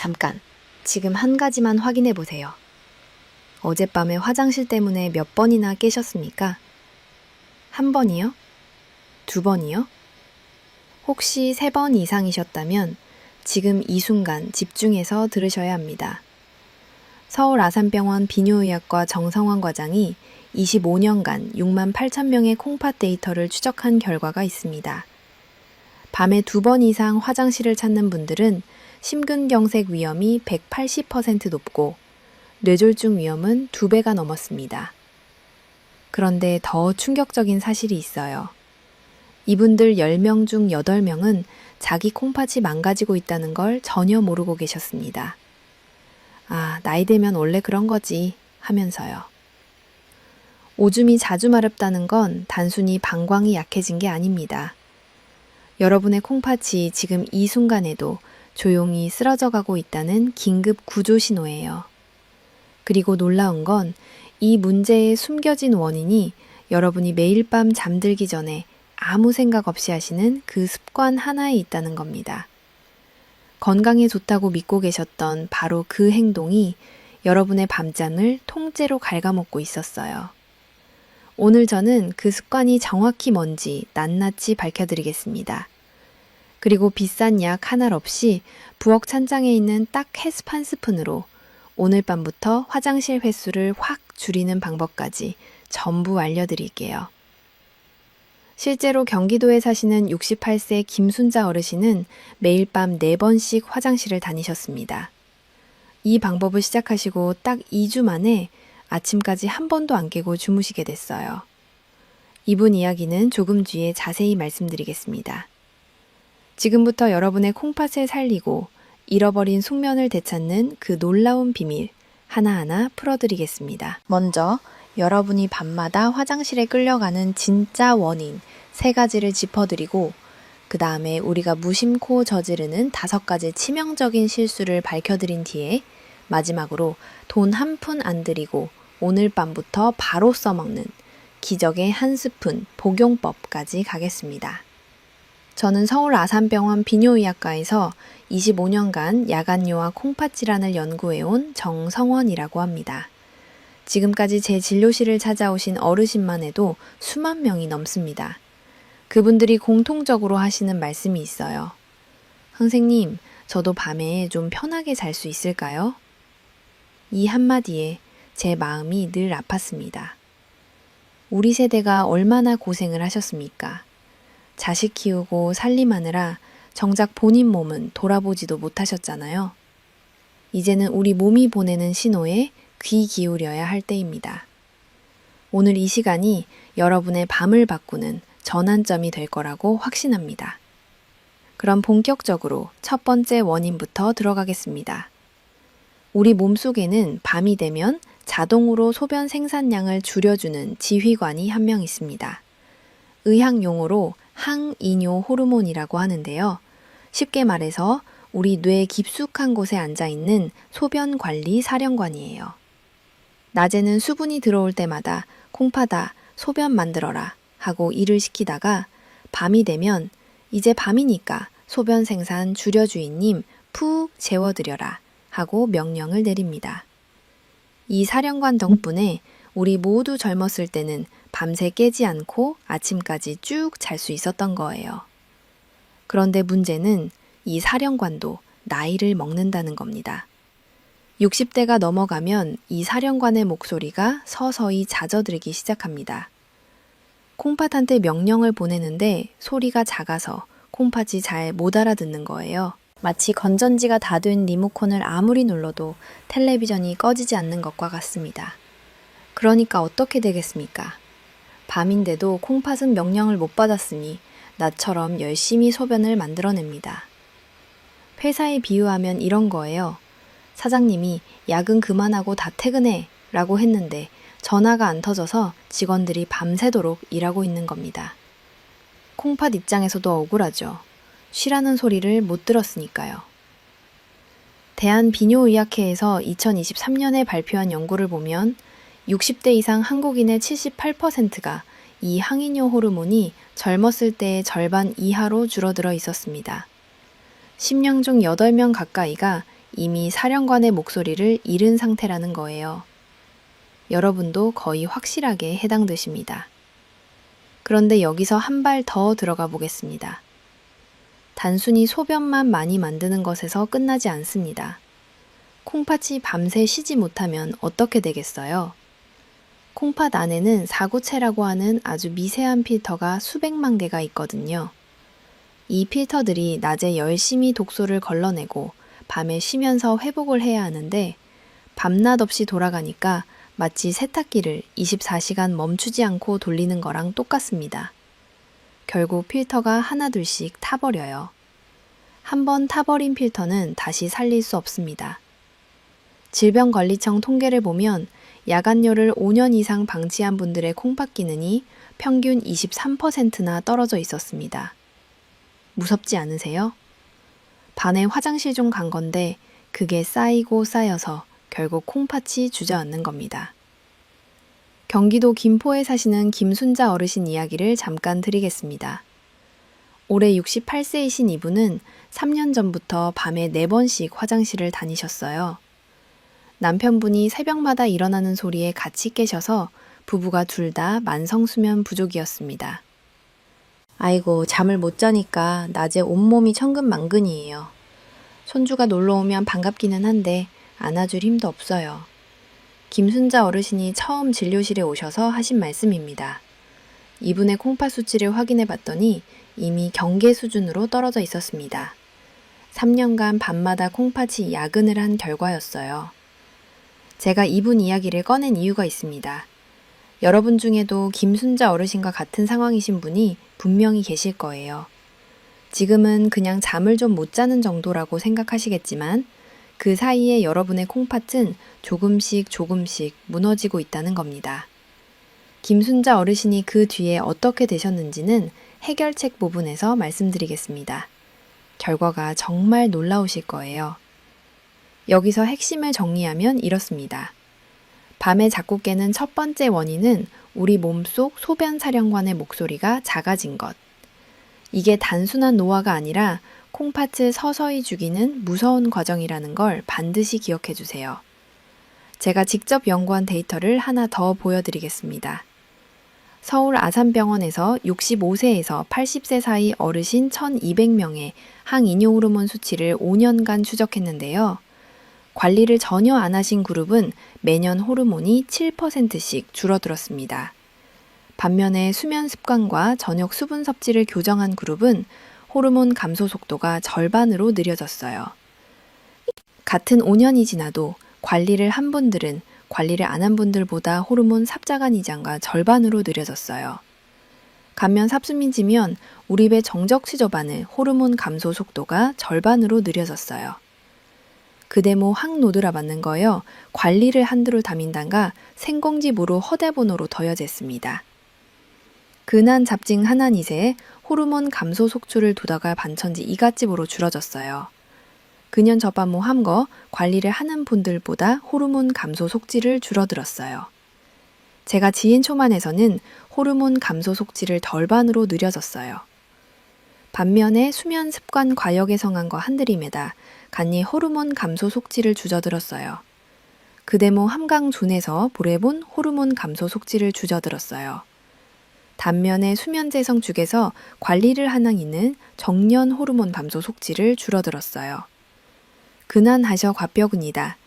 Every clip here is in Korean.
잠깐, 지금 한 가지만 확인해 보세요. 어젯밤에 화장실 때문에 몇 번이나 깨셨습니까? 한 번이요? 두 번이요? 혹시 3번 이상이셨다면 지금 이 순간 집중해서 들으셔야 합니다. 서울 아산병원 비뇨의학과 정성원 과장이 25년간 6만 8천 명의 콩팥 데이터를 추적한 결과가 있습니다. 밤에 2번 이상 화장실을 찾는 분들은 심근경색 위험이 180% 높고 뇌졸중 위험은 2배가 넘었습니다. 그런데 더 충격적인 사실이 있어요. 이분들 10명 중 8명은 자기 콩팥이 망가지고 있다는 걸 전혀 모르고 계셨습니다. 아, 나이 들면 원래 그런 거지 하면서요. 오줌이 자주 마렵다는 건 단순히 방광이 약해진 게 아닙니다. 여러분의 콩팥이 지금 이 순간에도 조용히 쓰러져 가고 있다는 긴급 구조 신호예요. 그리고 놀라운 건 이 문제의 숨겨진 원인이 여러분이 매일 밤 잠들기 전에 아무 생각 없이 하시는 그 습관 하나에 있다는 겁니다. 건강에 좋다고 믿고 계셨던 바로 그 행동이 여러분의 밤잠을 통째로 갉아먹고 있었어요. 오늘 저는 그 습관이 정확히 뭔지 낱낱이 밝혀드리겠습니다. 그리고 비싼 약 하나 없이 부엌 찬장에 있는 딱 햇습 한 스푼으로 오늘 밤부터 화장실 횟수를 확 줄이는 방법까지 전부 알려드릴게요. 실제로 경기도에 사시는 68세 김순자 어르신은 매일 밤 4번씩 화장실을 다니셨습니다. 이 방법을 시작하시고 딱 2주 만에 아침까지 한 번도 안 깨고 주무시게 됐어요. 이분 이야기는 조금 뒤에 자세히 말씀드리겠습니다. 지금부터 여러분의 콩팥을 살리고 잃어버린 숙면을 되찾는 그 놀라운 비밀 하나하나 풀어드리겠습니다. 먼저 여러분이 밤마다 화장실에 끌려가는 진짜 원인 3가지를 짚어드리고 그 다음에 우리가 무심코 저지르는 5가지 치명적인 실수를 밝혀드린 뒤에 마지막으로 돈 한 푼 안 들이고 오늘 밤부터 바로 써먹는 기적의 한 스푼 복용법까지 가겠습니다. 저는 서울 아산병원 비뇨의학과에서 25년간 야간뇨와 콩팥 질환을 연구해온 정성원이라고 합니다. 지금까지 제 진료실을 찾아오신 어르신만 해도 수만 명이 넘습니다. 그분들이 공통적으로 하시는 말씀이 있어요. 선생님, 저도 밤에 좀 편하게 잘 수 있을까요? 이 한마디에 제 마음이 늘 아팠습니다. 우리 세대가 얼마나 고생을 하셨습니까? 자식 키우고 살림하느라 정작 본인 몸은 돌아보지도 못하셨잖아요. 이제는 우리 몸이 보내는 신호에 귀 기울여야 할 때입니다. 오늘 이 시간이 여러분의 밤을 바꾸는 전환점이 될 거라고 확신합니다. 그럼 본격적으로 첫 번째 원인부터 들어가겠습니다. 우리 몸속에는 밤이 되면 자동으로 소변 생산량을 줄여주는 지휘관이 한 명 있습니다. 의학 용어로 항이뇨 호르몬이라고 하는데요. 쉽게 말해서 우리 뇌 깊숙한 곳에 앉아있는 소변 관리 사령관이에요. 낮에는 수분이 들어올 때마다 콩팥아, 소변 만들어라 하고 일을 시키다가 밤이 되면 이제 밤이니까 소변 생산 줄여주인님 푹 재워드려라 하고 명령을 내립니다. 이 사령관 덕분에 우리 모두 젊었을 때는 밤새 깨지 않고 아침까지 쭉 잘 수 있었던 거예요. 그런데 문제는 이 사령관도 나이를 먹는다는 겁니다. 60대가 넘어가면 이 사령관의 목소리가 서서히 잦아들기 시작합니다. 콩팥한테 명령을 보내는데 소리가 작아서 콩팥이 잘 못 알아듣는 거예요. 마치 건전지가 다 된 리모컨을 아무리 눌러도 텔레비전이 꺼지지 않는 것과 같습니다. 그러니까 어떻게 되겠습니까? 밤인데도 콩팥은 명령을 못 받았으니 나처럼 열심히 소변을 만들어냅니다. 회사에 비유하면 이런 거예요. 사장님이 야근 그만하고 다 퇴근해 라고 했는데 전화가 안 터져서 직원들이 밤새도록 일하고 있는 겁니다. 콩팥 입장에서도 억울하죠. 쉬라는 소리를 못 들었으니까요. 대한비뇨의학회에서 2023년에 발표한 연구를 보면 60대 이상 한국인의 78%가 이 항이뇨 호르몬이 젊었을 때의 절반 이하로 줄어들어 있었습니다. 10명 중 8명 가까이가 이미 사령관의 목소리를 잃은 상태라는 거예요. 여러분도 거의 확실하게 해당되십니다. 그런데 여기서 한 발 더 들어가 보겠습니다. 단순히 소변만 많이 만드는 것에서 끝나지 않습니다. 콩팥이 밤새 쉬지 못하면 어떻게 되겠어요? 콩팥 안에는 사구체라고 하는 아주 미세한 필터가 수백만 개가 있거든요. 이 필터들이 낮에 열심히 독소를 걸러내고 밤에 쉬면서 회복을 해야 하는데 밤낮 없이 돌아가니까 마치 세탁기를 24시간 멈추지 않고 돌리는 거랑 똑같습니다. 결국 필터가 하나둘씩 타버려요. 한번 타버린 필터는 다시 살릴 수 없습니다. 질병관리청 통계를 보면 야간열을 5년 이상 방치한 분들의 콩팥 기능이 평균 23%나 떨어져 있었습니다. 무섭지 않으세요? 반에 화장실 좀 간 건데 그게 쌓이고 쌓여서 결국 콩팥이 주저앉는 겁니다. 경기도 김포에 사시는 김순자 어르신 이야기를 잠깐 드리겠습니다. 올해 68세이신 이분은 3년 전부터 밤에 4번씩 화장실을 다니셨어요. 남편분이 새벽마다 일어나는 소리에 같이 깨셔서 부부가 둘 다 만성수면 부족이었습니다. 아이고, 잠을 못 자니까 낮에 온몸이 천근만근이에요. 손주가 놀러 오면 반갑기는 한데 안아줄 힘도 없어요. 김순자 어르신이 처음 진료실에 오셔서 하신 말씀입니다. 이분의 콩팥 수치를 확인해 봤더니 이미 경계 수준으로 떨어져 있었습니다. 3년간 밤마다 콩팥이 야근을 한 결과였어요. 제가 이분 이야기를 꺼낸 이유가 있습니다. 여러분 중에도 김순자 어르신과 같은 상황이신 분이 분명히 계실 거예요. 지금은 그냥 잠을 좀 못 자는 정도라고 생각하시겠지만 그 사이에 여러분의 콩팥은 조금씩 무너지고 있다는 겁니다. 김순자 어르신이 그 뒤에 어떻게 되셨는지는 해결책 부분에서 말씀드리겠습니다. 결과가 정말 놀라우실 거예요. 여기서 핵심을 정리하면 이렇습니다. 밤에 자꾸 깨는 첫 번째 원인은 우리 몸속 소변 사령관의 목소리가 작아진 것. 이게 단순한 노화가 아니라 콩팥을 서서히 죽이는 무서운 과정이라는 걸 반드시 기억해 주세요. 제가 직접 연구한 데이터를 하나 더 보여드리겠습니다. 서울 아산병원에서 65세에서 80세 사이 어르신 1,200명의 항이뇨 호르몬 수치를 5년간 추적했는데요. 관리를 전혀 안 하신 그룹은 매년 호르몬이 7%씩 줄어들었습니다. 반면에 수면 습관과 저녁 수분 섭취를 교정한 그룹은 호르몬 감소 속도가 절반으로 느려졌어요. 같은 5년이 지나도 관리를 한 분들은 관리를 안 한 분들보다 호르몬 삽자간 이장과 절반으로 느려졌어요. 간면 삽수민지면 우리 배 정적 취조반의 호르몬 감소 속도가 절반으로 느려졌어요. 그대모 항노드라 맞는 거요. 관리를 한두를 담인단가 생공지무로 허대번호로 더여졌습니다. 근한 잡증 하나니세에 호르몬 감소 속출을 도다가 반천지 이갓집으로 줄어졌어요. 근년 저반모 함거 관리를 하는 분들보다 호르몬 감소 속질을 줄어들었어요. 제가 지인 초만에서는 호르몬 감소 속질을 덜반으로 느려졌어요. 반면에 수면 습관 과역 개성한과 한들임에다 간이 호르몬 감소 속질을 주저들었어요. 그대모 함강존에서 보래본 호르몬 감소 속질을 주저들었어요. 단면에 수면재성 중에서 관리를 하낭이는 정년 호르몬 감소 속질을 줄어들었어요. 근한하셔 과뼈근이다.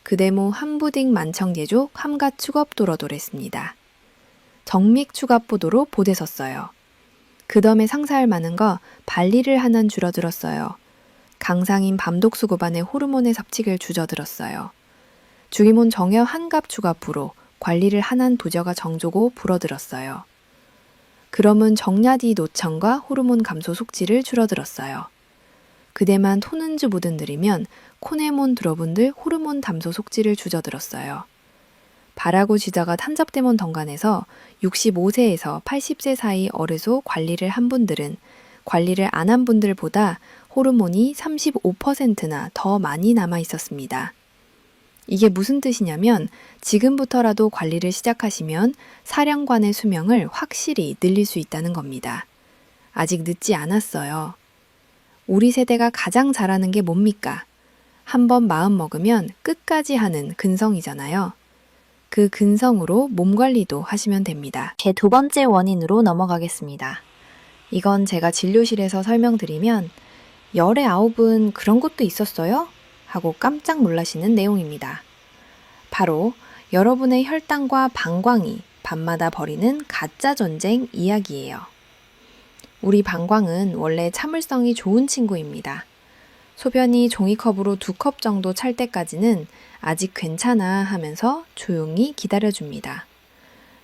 그대모 함부딩 만청예족 함가 축업도러도랬습니다. 정믹 추갑보도로 보대섰어요. 그 덤에 상사할 많은 거 발리를 하난 줄어들었어요. 강상인 밤독수 고반의 호르몬의 섭칙을 주저들었어요. 주기몬 정여 한갑 추갑부로 관리를 하난 도저가 정조고 불어들었어요. 그럼은 정야디 노청과 호르몬 감소 속질을 줄어들었어요. 그대만 토는즈 보든 들이면 코네몬 들어분들 호르몬 감소 속질을 주저들었어요. 바라고 지자가 탄접대몬 덩간에서 65세에서 80세 사이 어르소 관리를 한 분들은 관리를 안 한 분들보다 호르몬이 35%나 더 많이 남아 있었습니다. 이게 무슨 뜻이냐면 지금부터라도 관리를 시작하시면 사령관의 수명을 확실히 늘릴 수 있다는 겁니다. 아직 늦지 않았어요. 우리 세대가 가장 잘하는 게 뭡니까? 한번 마음 먹으면 끝까지 하는 근성이잖아요. 그 근성으로 몸 관리도 하시면 됩니다. 제 두 번째 원인으로 넘어가겠습니다. 이건 제가 진료실에서 설명드리면 열의 아홉은 그런 것도 있었어요? 하고 깜짝 놀라시는 내용입니다. 바로 여러분의 혈당과 방광이 밤마다 벌이는 가짜 전쟁 이야기예요. 우리 방광은 원래 참을성이 좋은 친구입니다. 소변이 종이컵으로 2컵 정도 찰 때까지는 아직 괜찮아 하면서 조용히 기다려줍니다.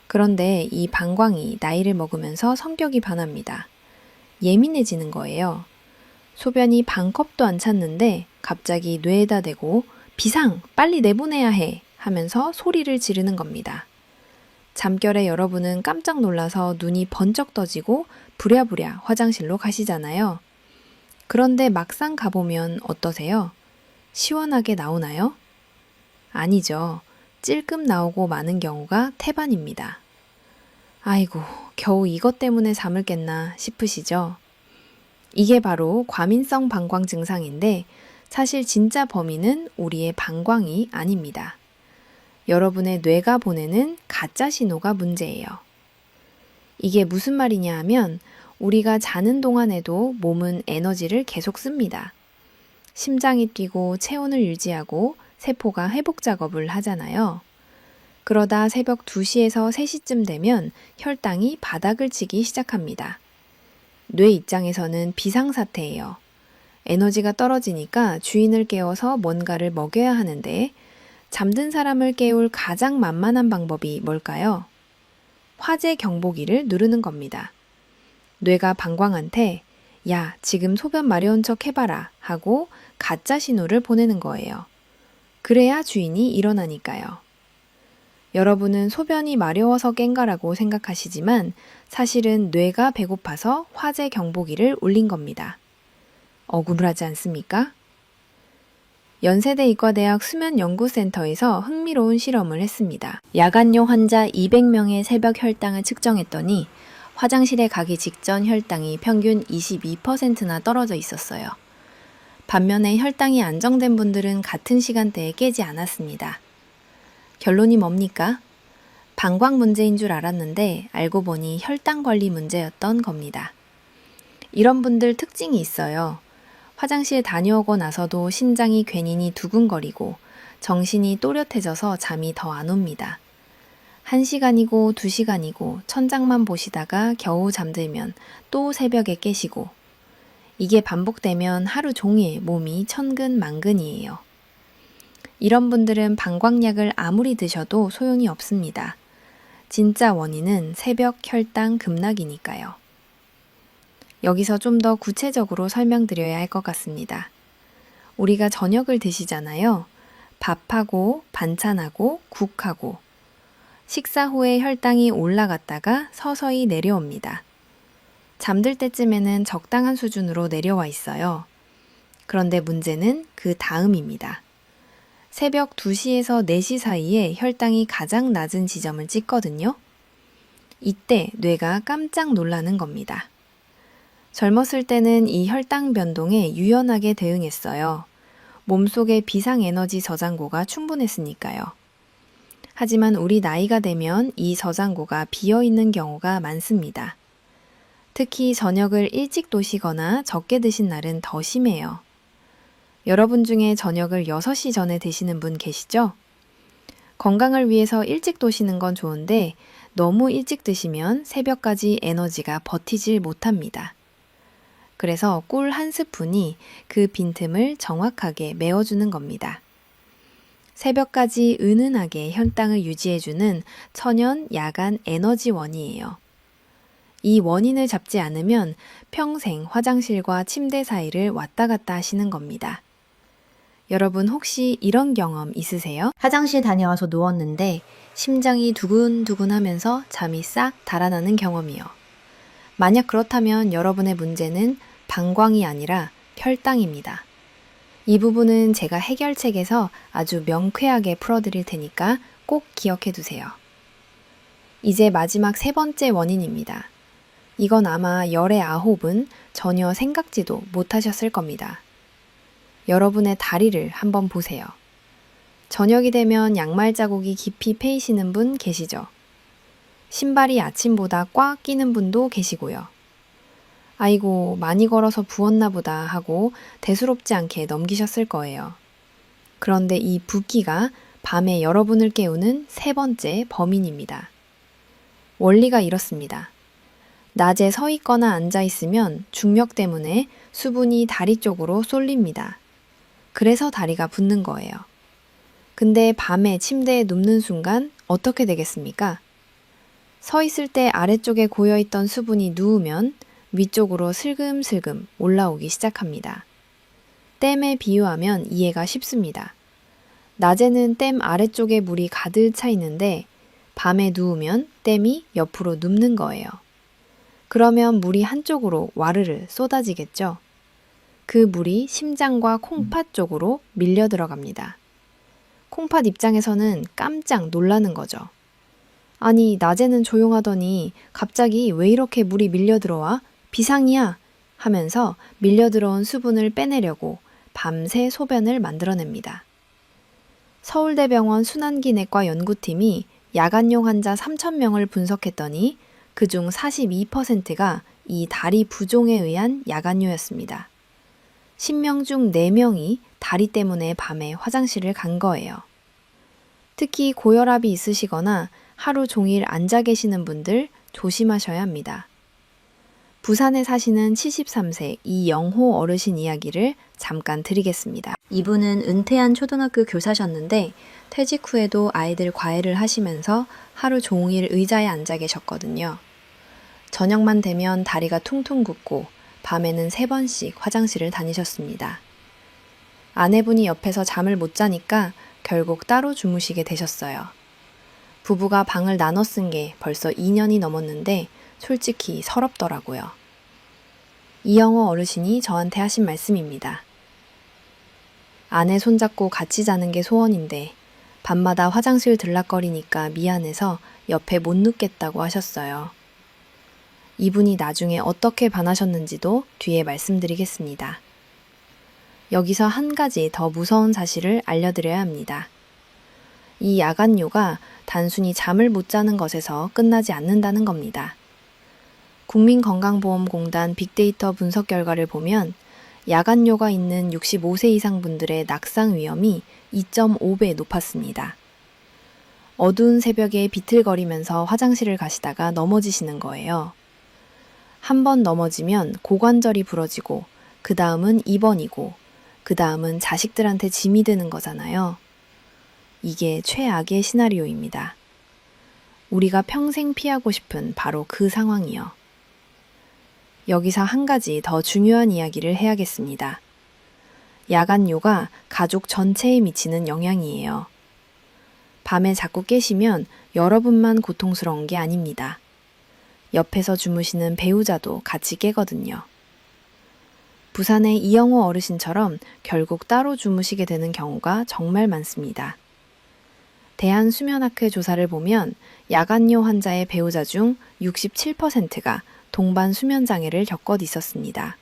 그런데 이 방광이 나이를 먹으면서 성격이 변합니다. 예민해지는 거예요. 소변이 반컵도 안 찼는데 갑자기 뇌에다 대고 비상! 빨리 내보내야 해! 하면서 소리를 지르는 겁니다. 잠결에 여러분은 깜짝 놀라서 눈이 번쩍 떠지고 부랴부랴 화장실로 가시잖아요. 그런데 막상 가보면 어떠세요? 시원하게 나오나요? 아니죠. 찔끔 나오고 마는 경우가 태반입니다. 아이고, 겨우 이것 때문에 잠을 깼나 싶으시죠? 이게 바로 과민성 방광 증상인데 사실 진짜 범인은 우리의 방광이 아닙니다. 여러분의 뇌가 보내는 가짜 신호가 문제예요. 이게 무슨 말이냐 하면 우리가 자는 동안에도 몸은 에너지를 계속 씁니다. 심장이 뛰고 체온을 유지하고 세포가 회복 작업을 하잖아요. 그러다 새벽 2시에서 3시쯤 되면 혈당이 바닥을 치기 시작합니다. 뇌 입장에서는 비상사태예요. 에너지가 떨어지니까 주인을 깨워서 뭔가를 먹여야 하는데 잠든 사람을 깨울 가장 만만한 방법이 뭘까요? 화재 경보기를 누르는 겁니다. 뇌가 방광한테 야, 지금 소변 마려운 척 해봐라 하고 가짜 신호를 보내는 거예요. 그래야 주인이 일어나니까요. 여러분은 소변이 마려워서 깬가라고 생각하시지만 사실은 뇌가 배고파서 화재 경보기를 울린 겁니다. 억울하지 않습니까? 연세대 의과대학 수면연구센터에서 흥미로운 실험을 했습니다. 야간용 환자 200명의 새벽 혈당을 측정했더니 화장실에 가기 직전 혈당이 평균 22%나 떨어져 있었어요. 반면에 혈당이 안정된 분들은 같은 시간대에 깨지 않았습니다. 결론이 뭡니까? 방광 문제인 줄 알았는데 알고 보니 혈당 관리 문제였던 겁니다. 이런 분들 특징이 있어요. 화장실 다녀오고 나서도 심장이 괜히 두근거리고 정신이 또렷해져서 잠이 더 안 옵니다. 1시간이고 2시간이고 천장만 보시다가 겨우 잠들면 또 새벽에 깨시고 이게 반복되면 하루 종일 몸이 천근만근이에요. 이런 분들은 방광약을 아무리 드셔도 소용이 없습니다. 진짜 원인은 새벽 혈당 급락이니까요. 여기서 좀 더 구체적으로 설명드려야 할 것 같습니다. 우리가 저녁을 드시잖아요. 밥하고 반찬하고 국하고 식사 후에 혈당이 올라갔다가 서서히 내려옵니다. 잠들 때쯤에는 적당한 수준으로 내려와 있어요. 그런데 문제는 그 다음입니다. 새벽 2시에서 4시 사이에 혈당이 가장 낮은 지점을 찍거든요. 이때 뇌가 깜짝 놀라는 겁니다. 젊었을 때는 이 혈당 변동에 유연하게 대응했어요. 몸속의 비상에너지 저장고가 충분했으니까요. 하지만 우리 나이가 되면 이 저장고가 비어있는 경우가 많습니다. 특히 저녁을 일찍 드시거나 적게 드신 날은 더 심해요. 여러분 중에 저녁을 6시 전에 드시는 분 계시죠? 건강을 위해서 일찍 드시는 건 좋은데 너무 일찍 드시면 새벽까지 에너지가 버티질 못합니다. 그래서 꿀 한 스푼이 그 빈틈을 정확하게 메워주는 겁니다. 새벽까지 은은하게 혈당을 유지해주는 천연 야간 에너지원이에요. 이 원인을 잡지 않으면 평생 화장실과 침대 사이를 왔다 갔다 하시는 겁니다. 여러분 혹시 이런 경험 있으세요? 화장실 다녀와서 누웠는데 심장이 두근두근 하면서 잠이 싹 달아나는 경험이요. 만약 그렇다면 여러분의 문제는 방광이 아니라 혈당입니다. 이 부분은 제가 해결책에서 아주 명쾌하게 풀어드릴 테니까 꼭 기억해 두세요. 이제 마지막 3번째 원인입니다. 이건 아마 열의 9은 전혀 생각지도 못하셨을 겁니다. 여러분의 다리를 한번 보세요. 저녁이 되면 양말 자국이 깊이 패이시는 분 계시죠? 신발이 아침보다 꽉 끼는 분도 계시고요. 아이고, 많이 걸어서 부었나 보다 하고 대수롭지 않게 넘기셨을 거예요. 그런데 이 붓기가 밤에 여러분을 깨우는 세 번째 범인입니다. 원리가 이렇습니다. 낮에 서 있거나 앉아 있으면 중력 때문에 수분이 다리 쪽으로 쏠립니다. 그래서 다리가 붓는 거예요. 근데 밤에 침대에 눕는 순간 어떻게 되겠습니까? 서 있을 때 아래쪽에 고여있던 수분이 누우면 위쪽으로 슬금슬금 올라오기 시작합니다. 댐에 비유하면 이해가 쉽습니다. 낮에는 댐 아래쪽에 물이 가득 차 있는데 밤에 누우면 댐이 옆으로 눕는 거예요. 그러면 물이 한쪽으로 와르르 쏟아지겠죠? 그 물이 심장과 콩팥 쪽으로 밀려 들어갑니다. 콩팥 입장에서는 깜짝 놀라는 거죠. 아니, 낮에는 조용하더니 갑자기 왜 이렇게 물이 밀려 들어와? 비상이야! 하면서 밀려 들어온 수분을 빼내려고 밤새 소변을 만들어냅니다. 서울대병원 순환기내과 연구팀이 야간용 환자 3,000명을 분석했더니 그중 42%가 이 다리 부종에 의한 야간요였습니다. 10명 중 4명이 다리 때문에 밤에 화장실을 간 거예요. 특히 고혈압이 있으시거나 하루 종일 앉아 계시는 분들 조심하셔야 합니다. 부산에 사시는 73세 이영호 어르신 이야기를 잠깐 드리겠습니다. 이분은 은퇴한 초등학교 교사셨는데 퇴직 후에도 아이들 과외를 하시면서 하루 종일 의자에 앉아 계셨거든요. 저녁만 되면 다리가 퉁퉁 붓고 밤에는 3번씩 화장실을 다니셨습니다. 아내분이 옆에서 잠을 못 자니까 결국 따로 주무시게 되셨어요. 부부가 방을 나눠 쓴 게 벌써 2년이 넘었는데 솔직히 서럽더라고요. 이영호 어르신이 저한테 하신 말씀입니다. 아내 손잡고 같이 자는 게 소원인데 밤마다 화장실 들락거리니까 미안해서 옆에 못 눕겠다고 하셨어요. 이분이 나중에 어떻게 반하셨는지도 뒤에 말씀드리겠습니다. 여기서 한 가지 더 무서운 사실을 알려드려야 합니다. 이 야간요가 단순히 잠을 못 자는 것에서 끝나지 않는다는 겁니다. 국민건강보험공단 빅데이터 분석 결과를 보면 야간요가 있는 65세 이상 분들의 낙상 위험이 2.5배 높았습니다. 어두운 새벽에 비틀거리면서 화장실을 가시다가 넘어지시는 거예요. 한 번 넘어지면 고관절이 부러지고 그 다음은 입원이고 그 다음은 자식들한테 짐이 되는 거잖아요. 이게 최악의 시나리오입니다. 우리가 평생 피하고 싶은 바로 그 상황이요. 여기서 한 가지 더 중요한 이야기를 해야겠습니다. 야간요가 가족 전체에 미치는 영향이에요. 밤에 자꾸 깨시면 여러분만 고통스러운 게 아닙니다. 옆에서 주무시는 배우자도 같이 깨거든요. 부산의 이영호 어르신처럼 결국 따로 주무시게 되는 경우가 정말 많습니다. 대한수면학회 조사를 보면 야간요 환자의 배우자 중 67%가 동반 수면장애를 겪고 있었습니다.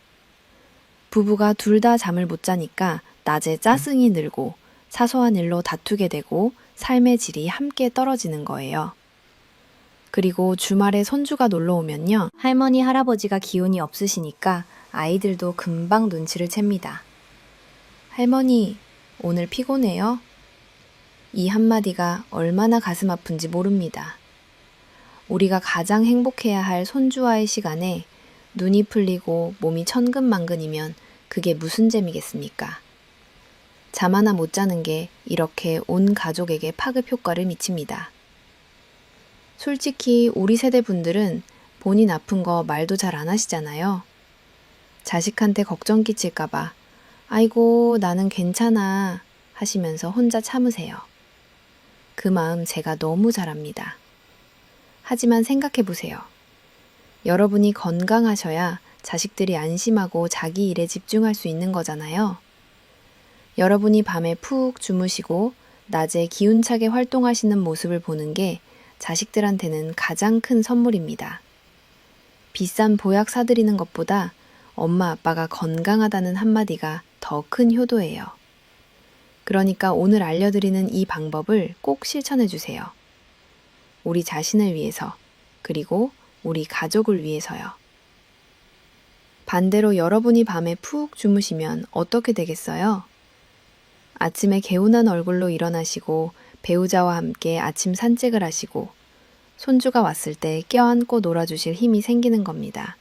부부가 둘 다 잠을 못 자니까 낮에 짜증이 늘고 사소한 일로 다투게 되고 삶의 질이 함께 떨어지는 거예요. 그리고 주말에 손주가 놀러 오면요. 할머니, 할아버지가 기운이 없으시니까 아이들도 금방 눈치를 챕니다. 할머니, 오늘 피곤해요? 이 한마디가 얼마나 가슴 아픈지 모릅니다. 우리가 가장 행복해야 할 손주와의 시간에 눈이 풀리고 몸이 천근만근이면 그게 무슨 재미겠습니까? 잠 하나 못 자는 게 이렇게 온 가족에게 파급 효과를 미칩니다. 솔직히 우리 세대 분들은 본인 아픈 거 말도 잘 안 하시잖아요. 자식한테 걱정 끼칠까봐 아이고 나는 괜찮아 하시면서 혼자 참으세요. 그 마음 제가 너무 잘 압니다. 하지만 생각해 보세요. 여러분이 건강하셔야 자식들이 안심하고 자기 일에 집중할 수 있는 거잖아요. 여러분이 밤에 푹 주무시고 낮에 기운차게 활동하시는 모습을 보는 게 자식들한테는 가장 큰 선물입니다. 비싼 보약 사드리는 것보다 엄마 아빠가 건강하다는 한마디가 더 큰 효도예요. 그러니까 오늘 알려드리는 이 방법을 꼭 실천해 주세요. 우리 자신을 위해서, 그리고 우리 가족을 위해서요. 반대로 여러분이 밤에 푹 주무시면 어떻게 되겠어요? 아침에 개운한 얼굴로 일어나시고 배우자와 함께 아침 산책을 하시고 손주가 왔을 때 껴안고 놀아주실 힘이 생기는 겁니다.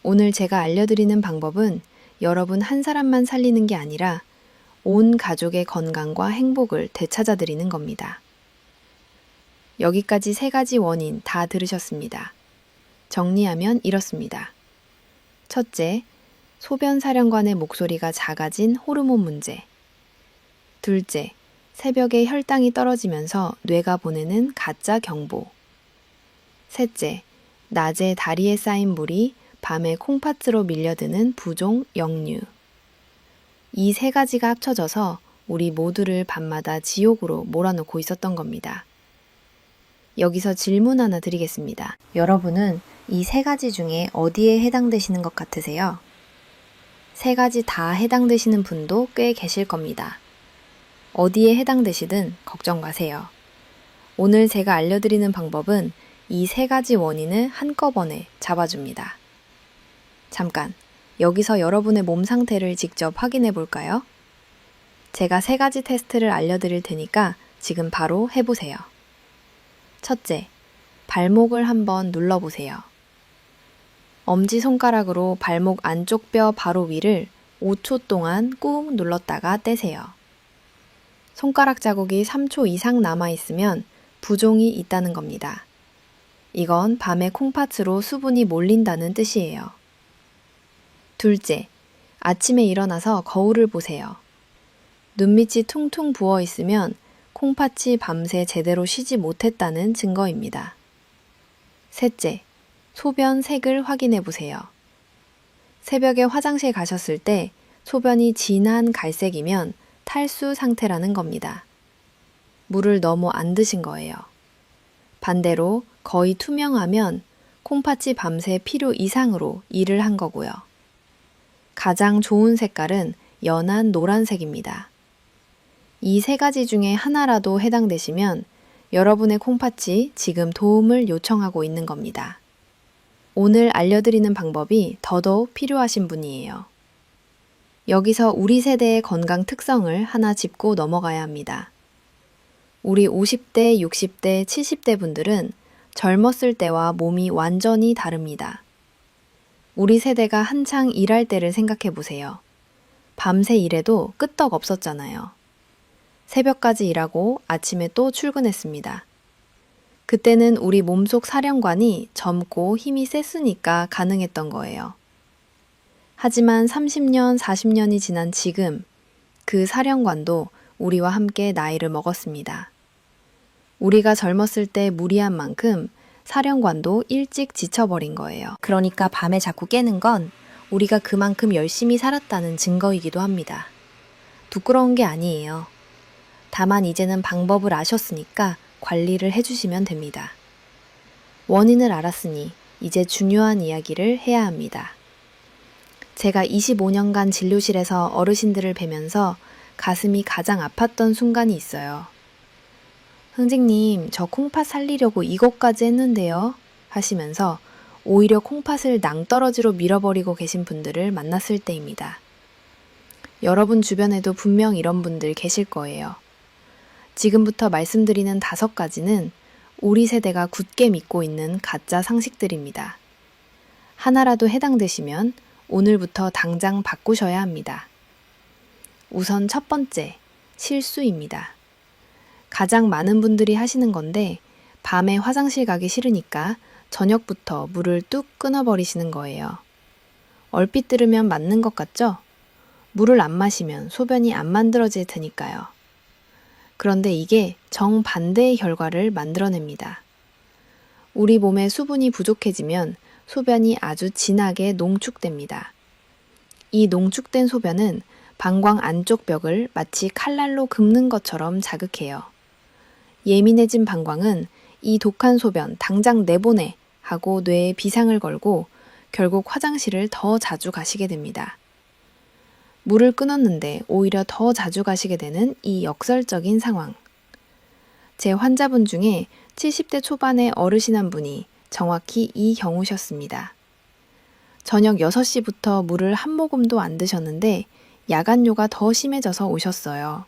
오늘 제가 알려드리는 방법은 여러분 한 사람만 살리는 게 아니라 온 가족의 건강과 행복을 되찾아드리는 겁니다. 여기까지 3가지 원인 다 들으셨습니다. 정리하면 이렇습니다. 첫째, 소변 사령관의 목소리가 작아진 호르몬 문제. 둘째, 새벽에 혈당이 떨어지면서 뇌가 보내는 가짜 경보. 셋째, 낮에 다리에 쌓인 물이 밤에 콩팥으로 밀려드는 부종 역류. 이 3가지가 합쳐져서 우리 모두를 밤마다 지옥으로 몰아넣고 있었던 겁니다. 여기서 질문 하나 드리겠습니다. 여러분은 이 3가지 중에 어디에 해당되시는 것 같으세요? 3가지 다 해당되시는 분도 꽤 계실 겁니다. 어디에 해당되시든 걱정 마세요. 오늘 제가 알려드리는 방법은 이 3가지 원인을 한꺼번에 잡아줍니다. 잠깐, 여기서 여러분의 몸 상태를 직접 확인해 볼까요? 제가 3가지 테스트를 알려드릴 테니까 지금 바로 해보세요. 첫째, 발목을 한번 눌러보세요. 엄지손가락으로 발목 안쪽 뼈 바로 위를 5초 동안 꾹 눌렀다가 떼세요. 손가락 자국이 3초 이상 남아있으면 부종이 있다는 겁니다. 이건 밤에 콩팥으로 수분이 몰린다는 뜻이에요. 둘째, 아침에 일어나서 거울을 보세요. 눈밑이 퉁퉁 부어 있으면 콩팥이 밤새 제대로 쉬지 못했다는 증거입니다. 셋째, 소변 색을 확인해 보세요. 새벽에 화장실 가셨을 때 소변이 진한 갈색이면 탈수 상태라는 겁니다. 물을 너무 안 드신 거예요. 반대로 거의 투명하면 콩팥이 밤새 필요 이상으로 일을 한 거고요. 가장 좋은 색깔은 연한 노란색입니다. 이 3가지 중에 하나라도 해당되시면 여러분의 콩팥이 지금 도움을 요청하고 있는 겁니다. 오늘 알려드리는 방법이 더더욱 필요하신 분이에요. 여기서 우리 세대의 건강 특성을 하나 짚고 넘어가야 합니다. 우리 50대, 60대, 70대 분들은 젊었을 때와 몸이 완전히 다릅니다. 우리 세대가 한창 일할 때를 생각해 보세요. 밤새 일해도 끄떡 없었잖아요. 새벽까지 일하고 아침에 또 출근했습니다. 그때는 우리 몸속 사령관이 젊고 힘이 셌으니까 가능했던 거예요. 하지만 30년, 40년이 지난 지금 그 사령관도 우리와 함께 나이를 먹었습니다. 우리가 젊었을 때 무리한 만큼 사령관도 일찍 지쳐버린 거예요. 그러니까 밤에 자꾸 깨는 건 우리가 그만큼 열심히 살았다는 증거이기도 합니다. 부끄러운 게 아니에요. 다만 이제는 방법을 아셨으니까 관리를 해주시면 됩니다. 원인을 알았으니 이제 중요한 이야기를 해야 합니다. 제가 25년간 진료실에서 어르신들을 뵈면서 가슴이 가장 아팠던 순간이 있어요. 흥직님, 저 콩팥 살리려고 이것까지 했는데요. 하시면서 오히려 콩팥을 낭떠러지로 밀어버리고 계신 분들을 만났을 때입니다. 여러분 주변에도 분명 이런 분들 계실 거예요. 지금부터 말씀드리는 5가지는 우리 세대가 굳게 믿고 있는 가짜 상식들입니다. 하나라도 해당되시면 오늘부터 당장 바꾸셔야 합니다. 우선 첫 번째, 실수입니다. 가장 많은 분들이 하시는 건데 밤에 화장실 가기 싫으니까 저녁부터 물을 뚝 끊어버리시는 거예요. 얼핏 들으면 맞는 것 같죠? 물을 안 마시면 소변이 안 만들어질 테니까요. 그런데 이게 정반대의 결과를 만들어냅니다. 우리 몸에 수분이 부족해지면 소변이 아주 진하게 농축됩니다. 이 농축된 소변은 방광 안쪽 벽을 마치 칼날로 긁는 것처럼 자극해요. 예민해진 방광은 이 독한 소변 당장 내보내 하고 뇌에 비상을 걸고 결국 화장실을 더 자주 가시게 됩니다. 물을 끊었는데 오히려 더 자주 가시게 되는 이 역설적인 상황. 제 환자분 중에 70대 초반의 어르신 한 분이 정확히 이 경우셨습니다. 저녁 6시부터 물을 한 모금도 안 드셨는데 야간요가 더 심해져서 오셨어요.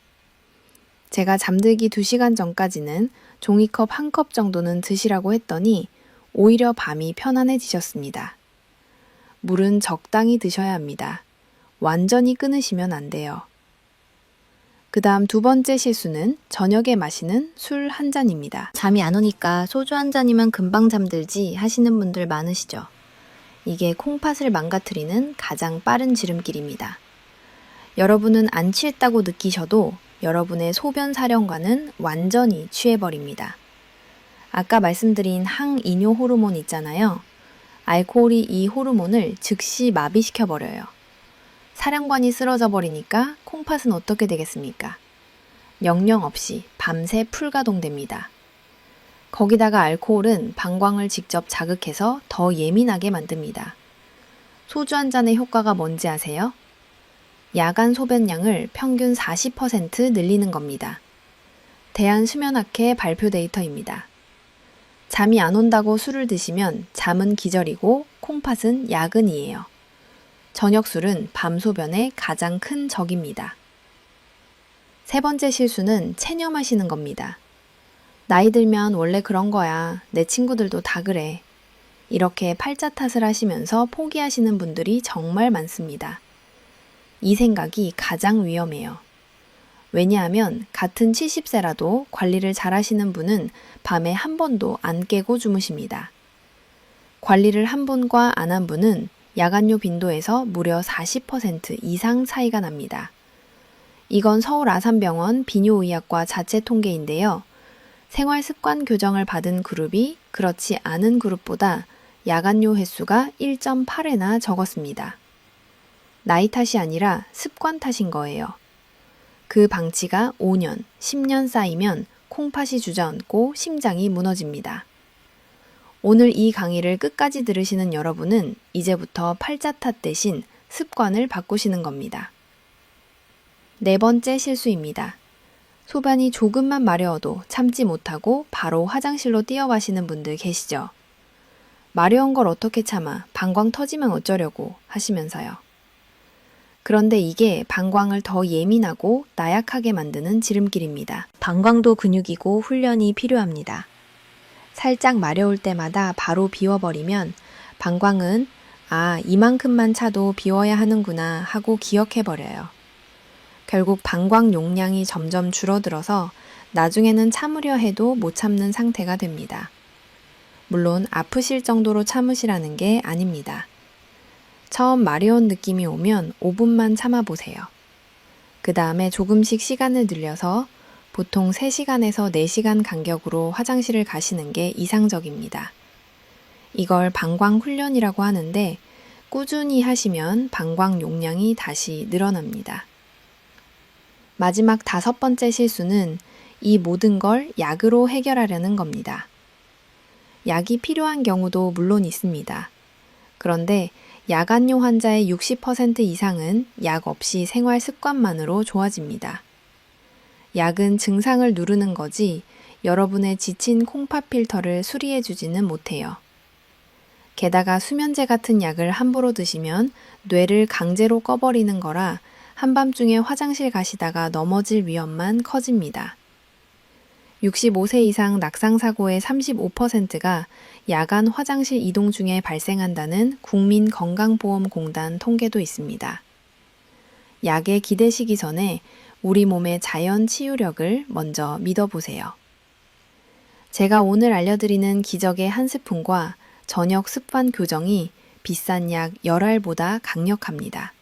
제가 잠들기 2시간 전까지는 종이컵 1컵 정도는 드시라고 했더니 오히려 밤이 편안해지셨습니다. 물은 적당히 드셔야 합니다. 완전히 끊으시면 안 돼요. 그 다음 2번째 실수는 저녁에 마시는 술 한 잔입니다. 잠이 안 오니까 소주 한 잔이면 금방 잠들지 하시는 분들 많으시죠? 이게 콩팥을 망가뜨리는 가장 빠른 지름길입니다. 여러분은 안 취했다고 느끼셔도 여러분의 소변 사령관은 완전히 취해버립니다. 아까 말씀드린 항이뇨 호르몬 있잖아요. 알코올이 이 호르몬을 즉시 마비시켜버려요. 사령관이 쓰러져 버리니까 콩팥은 어떻게 되겠습니까? 영영 없이 밤새 풀가동됩니다. 거기다가 알코올은 방광을 직접 자극해서 더 예민하게 만듭니다. 소주 한 잔의 효과가 뭔지 아세요? 야간 소변량을 평균 40% 늘리는 겁니다. 대한수면학회 발표 데이터입니다. 잠이 안 온다고 술을 드시면 잠은 기절이고 콩팥은 야근이에요. 저녁 술은 밤 소변의 가장 큰 적입니다. 3번째 실수는 체념하시는 겁니다. 나이 들면 원래 그런 거야. 내 친구들도 다 그래. 이렇게 팔자 탓을 하시면서 포기하시는 분들이 정말 많습니다. 이 생각이 가장 위험해요. 왜냐하면 같은 70세라도 관리를 잘 하시는 분은 밤에 한 번도 안 깨고 주무십니다. 관리를 한 분과 안 한 분은 야간요 빈도에서 무려 40% 이상 차이가 납니다. 이건 서울 아산병원 비뇨의학과 자체 통계인데요. 생활습관 교정을 받은 그룹이 그렇지 않은 그룹보다 야간요 횟수가 1.8회나 적었습니다. 나이 탓이 아니라 습관 탓인 거예요. 그 방치가 5년, 10년 쌓이면 콩팥이 주저앉고 심장이 무너집니다. 오늘 이 강의를 끝까지 들으시는 여러분은 이제부터 팔자 탓 대신 습관을 바꾸시는 겁니다. 4번째 실수입니다. 소변이 조금만 마려워도 참지 못하고 바로 화장실로 뛰어가시는 분들 계시죠? 마려운 걸 어떻게 참아 방광 터지면 어쩌려고 하시면서요. 그런데 이게 방광을 더 예민하고 나약하게 만드는 지름길입니다. 방광도 근육이고 훈련이 필요합니다. 살짝 마려울 때마다 바로 비워버리면 방광은 이만큼만 차도 비워야 하는구나 하고 기억해버려요. 결국 방광 용량이 점점 줄어들어서 나중에는 참으려 해도 못 참는 상태가 됩니다. 물론 아프실 정도로 참으시라는 게 아닙니다. 처음 마려운 느낌이 오면 5분만 참아보세요. 그 다음에 조금씩 시간을 늘려서 보통 3시간에서 4시간 간격으로 화장실을 가시는 게 이상적입니다. 이걸 방광 훈련이라고 하는데 꾸준히 하시면 방광 용량이 다시 늘어납니다. 마지막 5번째 실수는 이 모든 걸 약으로 해결하려는 겁니다. 약이 필요한 경우도 물론 있습니다. 그런데 야간요 환자의 60% 이상은 약 없이 생활 습관만으로 좋아집니다. 약은 증상을 누르는 거지 여러분의 지친 콩팥 필터를 수리해주지는 못해요. 게다가 수면제 같은 약을 함부로 드시면 뇌를 강제로 꺼버리는 거라 한밤중에 화장실 가시다가 넘어질 위험만 커집니다. 65세 이상 낙상사고의 35%가 야간 화장실 이동 중에 발생한다는 국민건강보험공단 통계도 있습니다. 약에 기대시기 전에 우리 몸의 자연 치유력을 먼저 믿어보세요. 제가 오늘 알려드리는 기적의 한 스푼과 저녁 습관 교정이 비싼 약 10알보다 강력합니다.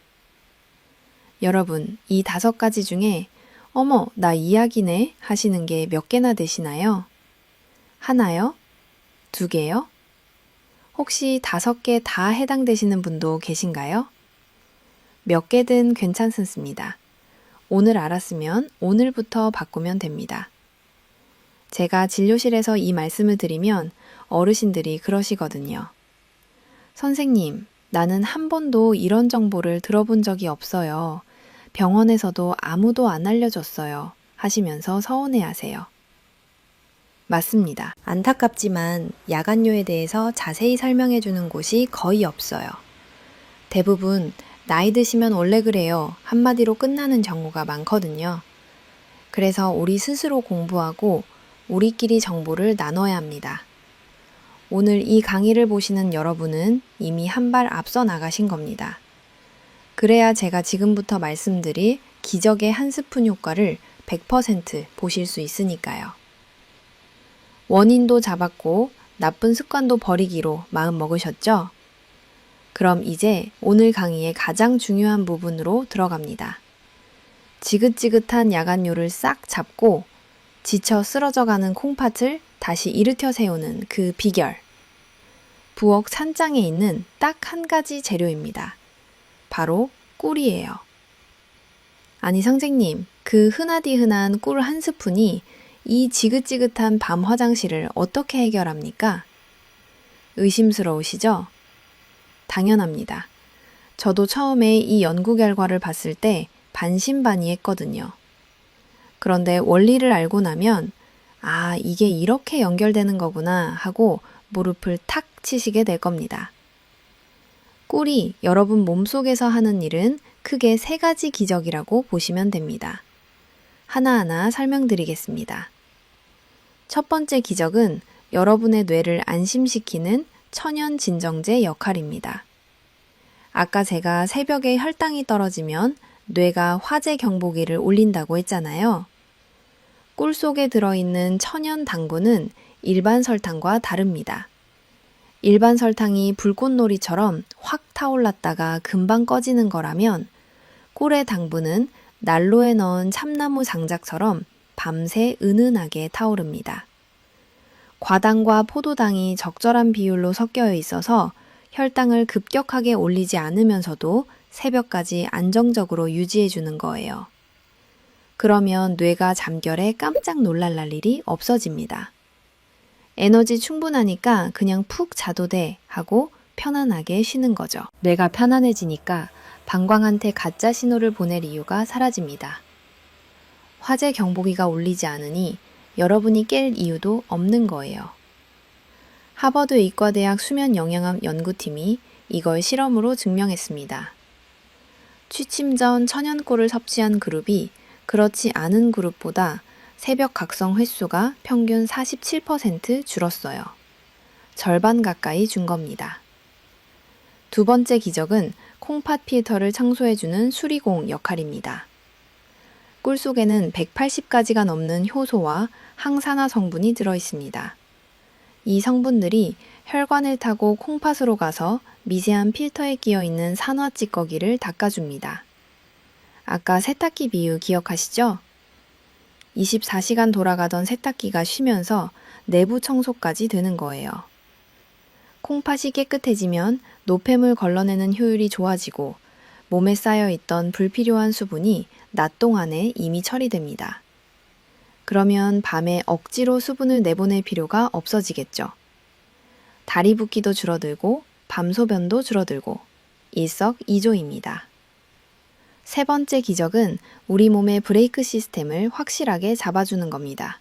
여러분, 이 5가지 중에 어머, 나 이 약이네 하시는 게 몇 개나 되시나요? 하나요? 2개요? 혹시 5개 다 해당되시는 분도 계신가요? 몇 개든 괜찮습니다. 오늘 알았으면 오늘부터 바꾸면 됩니다. 제가 진료실에서 이 말씀을 드리면 어르신들이 그러시거든요. 선생님, 나는 한 번도 이런 정보를 들어본 적이 없어요. 병원에서도 아무도 안 알려줬어요. 하시면서 서운해하세요. 맞습니다. 안타깝지만 야간요에 대해서 자세히 설명해주는 곳이 거의 없어요. 대부분 나이 드시면 원래 그래요. 한마디로 끝나는 경우가 많거든요. 그래서 우리 스스로 공부하고 우리끼리 정보를 나눠야 합니다. 오늘 이 강의를 보시는 여러분은 이미 한 발 앞서 나가신 겁니다. 그래야 제가 지금부터 말씀드릴 기적의 한 스푼 효과를 100% 보실 수 있으니까요. 원인도 잡았고 나쁜 습관도 버리기로 마음 먹으셨죠? 그럼 이제 오늘 강의의 가장 중요한 부분으로 들어갑니다. 지긋지긋한 야간요를 싹 잡고 지쳐 쓰러져가는 콩팥을 다시 일으켜 세우는 그 비결. 부엌 찬장에 있는 딱 한 가지 재료입니다. 바로 꿀이에요. 아니 선생님, 그 흔하디 흔한 꿀 한 스푼이 이 지긋지긋한 밤 화장실을 어떻게 해결합니까? 의심스러우시죠? 당연합니다. 저도 처음에 이 연구 결과를 봤을 때 반신반의했거든요. 그런데 원리를 알고 나면 아, 이게 이렇게 연결되는 거구나 하고 무릎을 탁 치시게 될 겁니다. 꿀이 여러분 몸속에서 하는 일은 크게 3가지 기적이라고 보시면 됩니다. 하나하나 설명드리겠습니다. 첫 번째 기적은 여러분의 뇌를 안심시키는 천연 진정제 역할입니다. 아까 제가 새벽에 혈당이 떨어지면 뇌가 화재 경보기를 울린다고 했잖아요. 꿀 속에 들어있는 천연 당분은 일반 설탕과 다릅니다. 일반 설탕이 불꽃놀이처럼 확 타올랐다가 금방 꺼지는 거라면 꿀의 당분은 난로에 넣은 참나무 장작처럼 밤새 은은하게 타오릅니다. 과당과 포도당이 적절한 비율로 섞여 있어서 혈당을 급격하게 올리지 않으면서도 새벽까지 안정적으로 유지해주는 거예요. 그러면 뇌가 잠결에 깜짝 놀랄 일이 없어집니다. 에너지 충분하니까 그냥 푹 자도 돼 하고 편안하게 쉬는 거죠. 뇌가 편안해지니까 방광한테 가짜 신호를 보낼 이유가 사라집니다. 화재 경보기가 울리지 않으니 여러분이 깰 이유도 없는 거예요. 하버드 의과대학 수면영양학 연구팀이 이걸 실험으로 증명했습니다. 취침 전 천연꿀을 섭취한 그룹이 그렇지 않은 그룹보다 새벽 각성 횟수가 평균 47% 줄었어요. 절반 가까이 준 겁니다. 두 번째 기적은 콩팥 필터를 청소해주는 수리공 역할입니다. 꿀 속에는 180가지가 넘는 효소와 항산화 성분이 들어있습니다. 이 성분들이 혈관을 타고 콩팥으로 가서 미세한 필터에 끼어 있는 산화 찌꺼기를 닦아줍니다. 아까 세탁기 비유 기억하시죠? 24시간 돌아가던 세탁기가 쉬면서 내부 청소까지 되는 거예요. 콩팥이 깨끗해지면 노폐물 걸러내는 효율이 좋아지고 몸에 쌓여있던 불필요한 수분이 낮 동안에 이미 처리됩니다. 그러면 밤에 억지로 수분을 내보낼 필요가 없어지겠죠. 다리 붓기도 줄어들고 밤소변도 줄어들고 일석이조입니다. 세 번째 기적은 우리 몸의 브레이크 시스템을 확실하게 잡아주는 겁니다.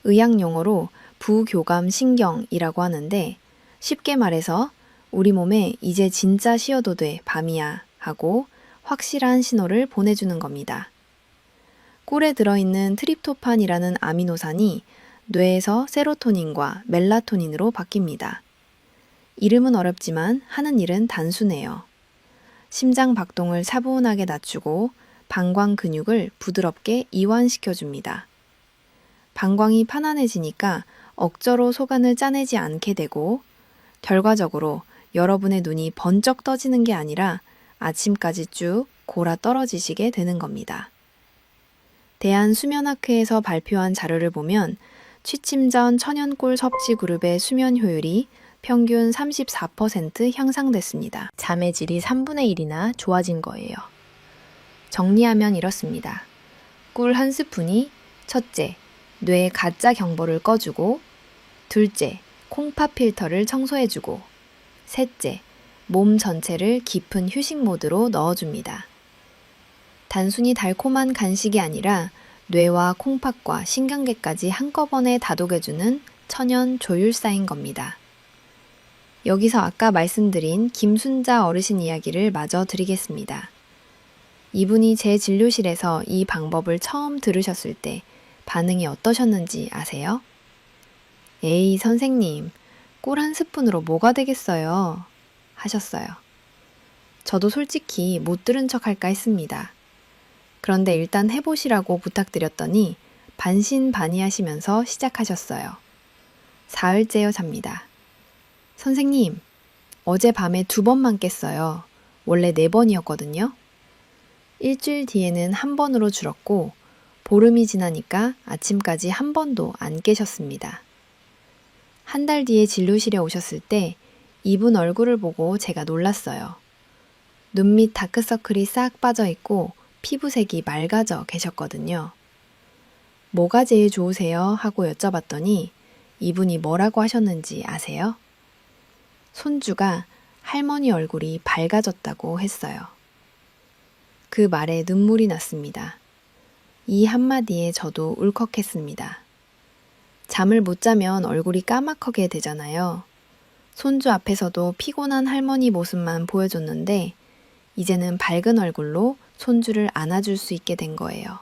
의학 용어로 부교감 신경이라고 하는데 쉽게 말해서 우리 몸에 이제 진짜 쉬어도 돼 밤이야 하고 확실한 신호를 보내주는 겁니다. 꿀에 들어있는 트립토판이라는 아미노산이 뇌에서 세로토닌과 멜라토닌으로 바뀝니다. 이름은 어렵지만 하는 일은 단순해요. 심장 박동을 차분하게 낮추고 방광 근육을 부드럽게 이완시켜줍니다. 방광이 편안해지니까 억저로 소관을 짜내지 않게 되고 결과적으로 여러분의 눈이 번쩍 떠지는 게 아니라 아침까지 쭉 골아 떨어지시게 되는 겁니다. 대한수면학회에서 발표한 자료를 보면 취침 전 천연꿀 섭취 그룹의 수면 효율이 평균 34% 향상됐습니다. 잠의 질이 3분의 1이나 좋아진 거예요. 정리하면 이렇습니다. 꿀 한 스푼이 첫째, 뇌의 가짜 경보를 꺼주고 둘째, 콩팥 필터를 청소해주고 셋째, 몸 전체를 깊은 휴식 모드로 넣어줍니다. 단순히 달콤한 간식이 아니라 뇌와 콩팥과 신경계까지 한꺼번에 다독여주는 천연 조율사인 겁니다. 여기서 아까 말씀드린 김순자 어르신 이야기를 마저 드리겠습니다. 이분이 제 진료실에서 이 방법을 처음 들으셨을 때 반응이 어떠셨는지 아세요? 에이, 선생님, 꿀 한 스푼으로 뭐가 되겠어요? 하셨어요. 저도 솔직히 못 들은 척 할까 했습니다. 그런데 일단 해보시라고 부탁드렸더니 반신반의하시면서 시작하셨어요. 사흘째여 잡니다. 선생님, 어젯밤에 2번만 깼어요. 원래 4번이었거든요. 일주일 뒤에는 1번으로 줄었고 보름이 지나니까 아침까지 1번도 안 깨셨습니다. 한 달 뒤에 진료실에 오셨을 때 이분 얼굴을 보고 제가 놀랐어요. 눈 밑 다크서클이 싹 빠져 있고 피부색이 맑아져 계셨거든요. 뭐가 제일 좋으세요? 하고 여쭤봤더니 이분이 뭐라고 하셨는지 아세요? 손주가 할머니 얼굴이 밝아졌다고 했어요. 그 말에 눈물이 났습니다. 이 한마디에 저도 울컥했습니다. 잠을 못 자면 얼굴이 까맣게 되잖아요. 손주 앞에서도 피곤한 할머니 모습만 보여줬는데 이제는 밝은 얼굴로 손주를 안아줄 수 있게 된 거예요.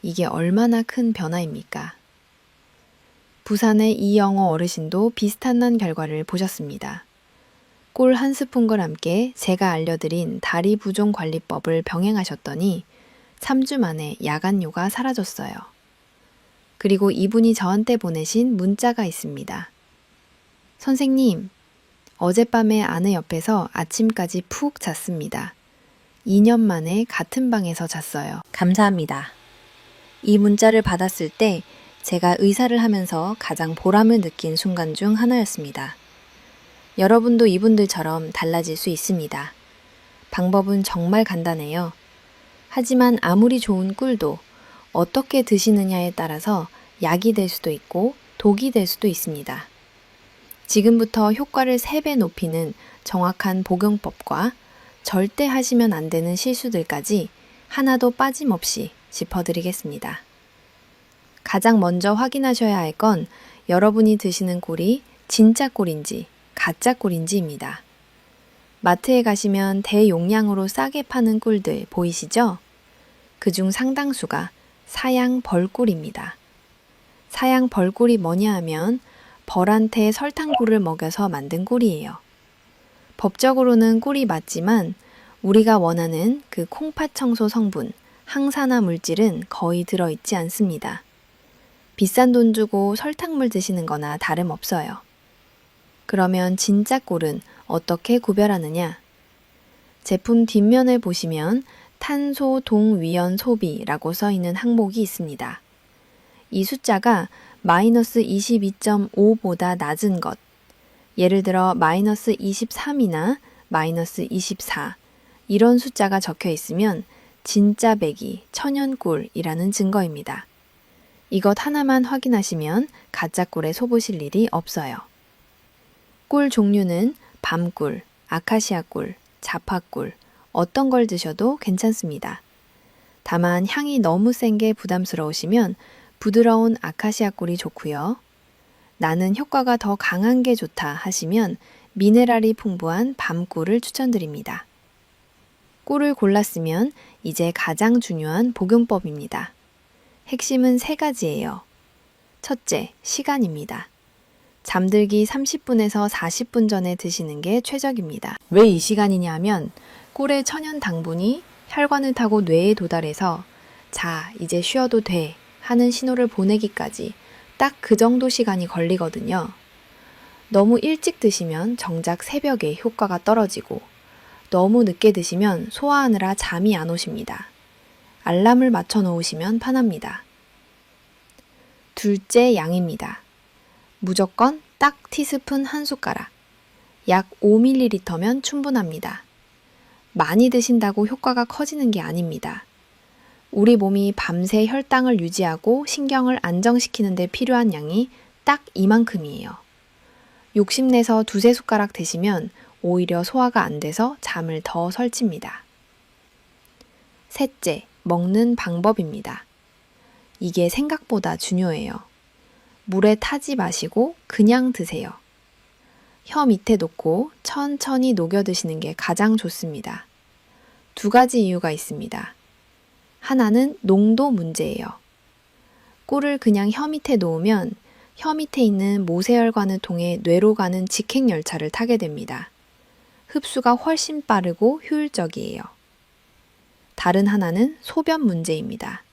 이게 얼마나 큰 변화입니까? 부산의 이영호 어르신도 비슷한 난 결과를 보셨습니다. 꿀 1스푼과 함께 제가 알려드린 다리 부종 관리법을 병행하셨더니 3주 만에 야간요가 사라졌어요. 그리고 이분이 저한테 보내신 문자가 있습니다. 선생님, 어젯밤에 아내 옆에서 아침까지 푹 잤습니다. 2년 만에 같은 방에서 잤어요. 감사합니다. 이 문자를 받았을 때 제가 의사를 하면서 가장 보람을 느낀 순간 중 하나였습니다. 여러분도 이분들처럼 달라질 수 있습니다. 방법은 정말 간단해요. 하지만 아무리 좋은 꿀도 어떻게 드시느냐에 따라서 약이 될 수도 있고 독이 될 수도 있습니다. 지금부터 효과를 3배 높이는 정확한 복용법과 절대 하시면 안 되는 실수들까지 하나도 빠짐없이 짚어드리겠습니다. 가장 먼저 확인하셔야 할 건 여러분이 드시는 꿀이 진짜 꿀인지 가짜 꿀인지입니다. 마트에 가시면 대용량으로 싸게 파는 꿀들 보이시죠? 그중 상당수가 사양 벌꿀입니다. 사양 벌꿀이 뭐냐 하면 벌한테 설탕꿀을 먹여서 만든 꿀이에요. 법적으로는 꿀이 맞지만 우리가 원하는 그 콩팥 청소 성분, 항산화 물질은 거의 들어있지 않습니다. 비싼 돈 주고 설탕물 드시는 거나 다름없어요. 그러면 진짜 꿀은 어떻게 구별하느냐? 제품 뒷면을 보시면 탄소 동위원 소비라고 써 있는 항목이 있습니다. 이 숫자가 마이너스 22.5보다 낮은 것, 예를 들어 마이너스 23이나 마이너스 24 이런 숫자가 적혀 있으면 진짜 배기, 천연꿀이라는 증거입니다. 이것 하나만 확인하시면 가짜 꿀에 속으실 일이 없어요. 꿀 종류는 밤꿀, 아카시아 꿀, 자파꿀, 어떤 걸 드셔도 괜찮습니다. 다만 향이 너무 센 게 부담스러우시면 부드러운 아카시아 꿀이 좋고요. 나는 효과가 더 강한 게 좋다 하시면 미네랄이 풍부한 밤꿀을 추천드립니다. 꿀을 골랐으면 이제 가장 중요한 복용법입니다. 핵심은 3가지예요. 첫째, 시간입니다. 잠들기 30분에서 40분 전에 드시는 게 최적입니다. 왜 이 시간이냐 하면 꿀의 천연 당분이 혈관을 타고 뇌에 도달해서 자, 이제 쉬어도 돼 하는 신호를 보내기까지 딱 그 정도 시간이 걸리거든요. 너무 일찍 드시면 정작 새벽에 효과가 떨어지고 너무 늦게 드시면 소화하느라 잠이 안 오십니다. 알람을 맞춰 놓으시면 편합니다. 둘째, 양입니다. 무조건 딱 티스푼 1숟가락, 약 5ml면 충분합니다. 많이 드신다고 효과가 커지는 게 아닙니다. 우리 몸이 밤새 혈당을 유지하고 신경을 안정시키는 데 필요한 양이 딱 이만큼이에요. 욕심내서 2-3숟가락 드시면 오히려 소화가 안 돼서 잠을 더 설칩니다. 셋째, 먹는 방법입니다. 이게 생각보다 중요해요. 물에 타지 마시고 그냥 드세요. 혀 밑에 놓고 천천히 녹여 드시는 게 가장 좋습니다. 두 가지 이유가 있습니다. 하나는 농도 문제예요. 꿀을 그냥 혀 밑에 놓으면 혀 밑에 있는 모세혈관을 통해 뇌로 가는 직행열차를 타게 됩니다. 흡수가 훨씬 빠르고 효율적이에요. 다른 하나는 소변 문제입니다.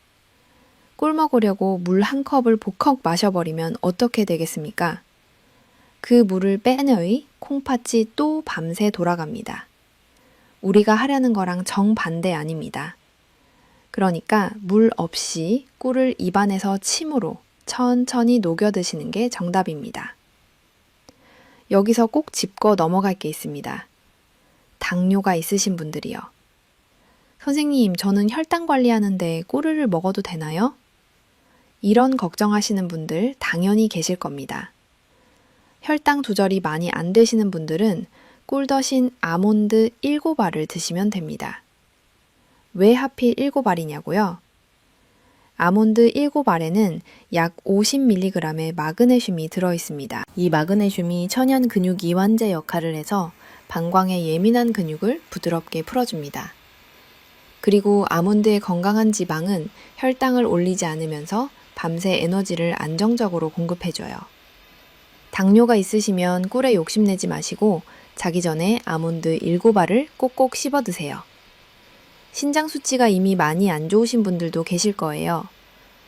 꿀 먹으려고 물 한 컵을 복컥 마셔버리면 어떻게 되겠습니까? 그 물을 빼내의 콩팥이 또 밤새 돌아갑니다. 우리가 하려는 거랑 정반대 아닙니다. 그러니까 물 없이 꿀을 입안에서 침으로 천천히 녹여 드시는 게 정답입니다. 여기서 꼭 짚고 넘어갈 게 있습니다. 당뇨가 있으신 분들이요. 선생님, 저는 혈당 관리하는데 꿀을 먹어도 되나요? 이런 걱정하시는 분들 당연히 계실 겁니다. 혈당 조절이 많이 안 되시는 분들은 꿀 대신 아몬드 7알을 드시면 됩니다. 왜 하필 7알이냐고요? 아몬드 7알에는 약 50mg의 마그네슘이 들어있습니다. 이 마그네슘이 천연 근육 이완제 역할을 해서 방광의 예민한 근육을 부드럽게 풀어줍니다. 그리고 아몬드의 건강한 지방은 혈당을 올리지 않으면서 밤새 에너지를 안정적으로 공급해줘요. 당뇨가 있으시면 꿀에 욕심내지 마시고 자기 전에 아몬드 7알을 꼭꼭 씹어 드세요. 신장 수치가 이미 많이 안 좋으신 분들도 계실 거예요.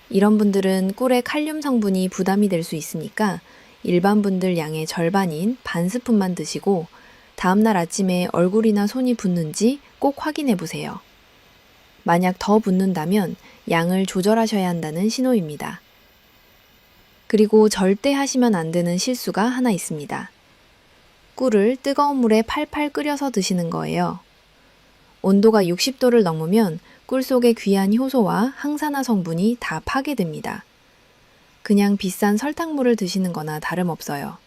이런 분들은 꿀의 칼륨 성분이 부담이 될 수 있으니까 일반 분들 양의 절반인 반 스푼만 드시고 다음날 아침에 얼굴이나 손이 붓는지 꼭 확인해 보세요. 만약 더 붓는다면 양을 조절하셔야 한다는 신호입니다. 그리고 절대 하시면 안 되는 실수가 하나 있습니다. 꿀을 뜨거운 물에 팔팔 끓여서 드시는 거예요. 온도가 60도를 넘으면 꿀 속의 귀한 효소와 항산화 성분이 다 파괴됩니다. 그냥 비싼 설탕물을 드시는 거나 다름없어요.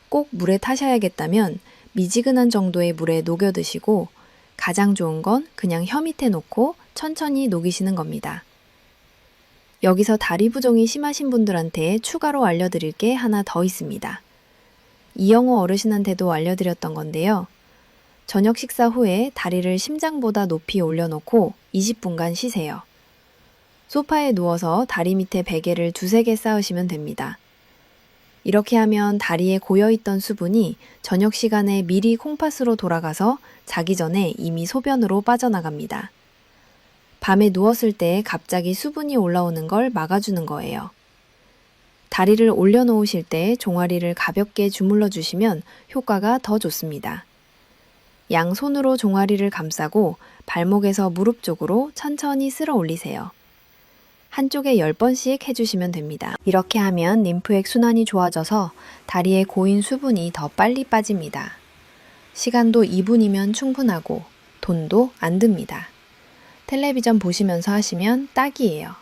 꼭 물에 타셔야겠다면 미지근한 정도의 물에 녹여 드시고 가장 좋은 건 그냥 혀 밑에 놓고 천천히 녹이시는 겁니다. 여기서 다리 부종이 심하신 분들한테 추가로 알려드릴 게 하나 더 있습니다. 이영호 어르신한테도 알려드렸던 건데요. 저녁 식사 후에 다리를 심장보다 높이 올려놓고 20분간 쉬세요. 소파에 누워서 다리 밑에 베개를 2-3개 쌓으시면 됩니다. 이렇게 하면 다리에 고여있던 수분이 저녁 시간에 미리 콩팥으로 돌아가서 자기 전에 이미 소변으로 빠져나갑니다. 밤에 누웠을 때 갑자기 수분이 올라오는 걸 막아주는 거예요. 다리를 올려놓으실 때 종아리를 가볍게 주물러 주시면 효과가 더 좋습니다. 양손으로 종아리를 감싸고 발목에서 무릎 쪽으로 천천히 쓸어 올리세요. 한쪽에 10번씩 해주시면 됩니다. 이렇게 하면 림프액 순환이 좋아져서 다리에 고인 수분이 더 빨리 빠집니다. 시간도 2분이면 충분하고 돈도 안 듭니다. 텔레비전 보시면서 하시면 딱이에요.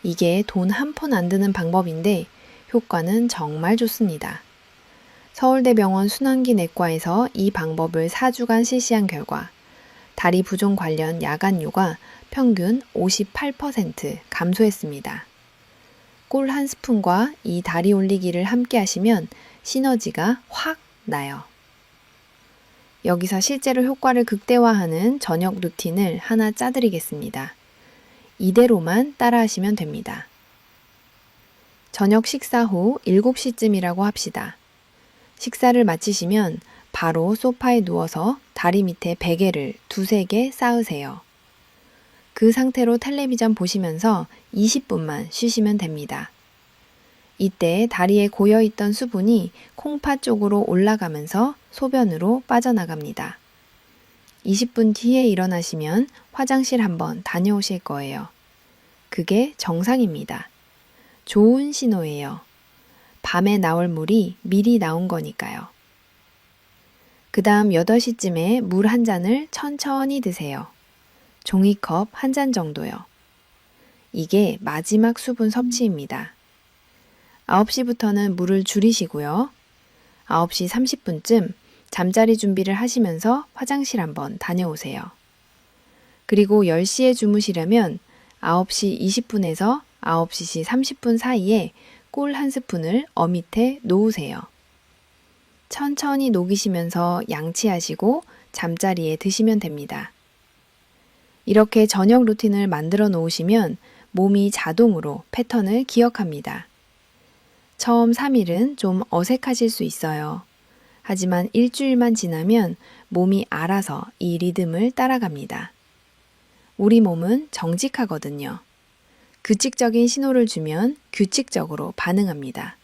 이게 돈 한 푼 안 드는 방법인데 효과는 정말 좋습니다. 서울대병원 순환기 내과에서 이 방법을 4주간 실시한 결과 다리 부종 관련 야간요가 평균 58% 감소했습니다. 꿀 한 스푼과 이 다리 올리기를 함께 하시면 시너지가 확 나요. 여기서 실제로 효과를 극대화하는 저녁 루틴을 하나 짜드리겠습니다. 이대로만 따라하시면 됩니다. 저녁 식사 후 7시쯤이라고 합시다. 식사를 마치시면 바로 소파에 누워서 다리 밑에 베개를 2-3개 쌓으세요. 그 상태로 텔레비전 보시면서 20분만 쉬시면 됩니다. 이때 다리에 고여있던 수분이 콩팥 쪽으로 올라가면서 소변으로 빠져나갑니다. 20분 뒤에 일어나시면 화장실 한번 다녀오실 거예요. 그게 정상입니다. 좋은 신호예요. 밤에 나올 물이 미리 나온 거니까요. 그 다음 8시쯤에 물 한 잔을 천천히 드세요. 종이컵 한 잔 정도요. 이게 마지막 수분 섭취입니다. 9시부터는 물을 줄이시고요. 9시 30분쯤 잠자리 준비를 하시면서 화장실 한번 다녀오세요. 그리고 10시에 주무시려면 9시 20분에서 9시 30분 사이에 꿀 한 스푼을 밑에 놓으세요. 천천히 녹이시면서 양치하시고 잠자리에 드시면 됩니다. 이렇게 저녁 루틴을 만들어 놓으시면 몸이 자동으로 패턴을 기억합니다. 처음 3일은 좀 어색하실 수 있어요. 하지만 일주일만 지나면 몸이 알아서 이 리듬을 따라갑니다. 우리 몸은 정직하거든요. 규칙적인 신호를 주면 규칙적으로 반응합니다.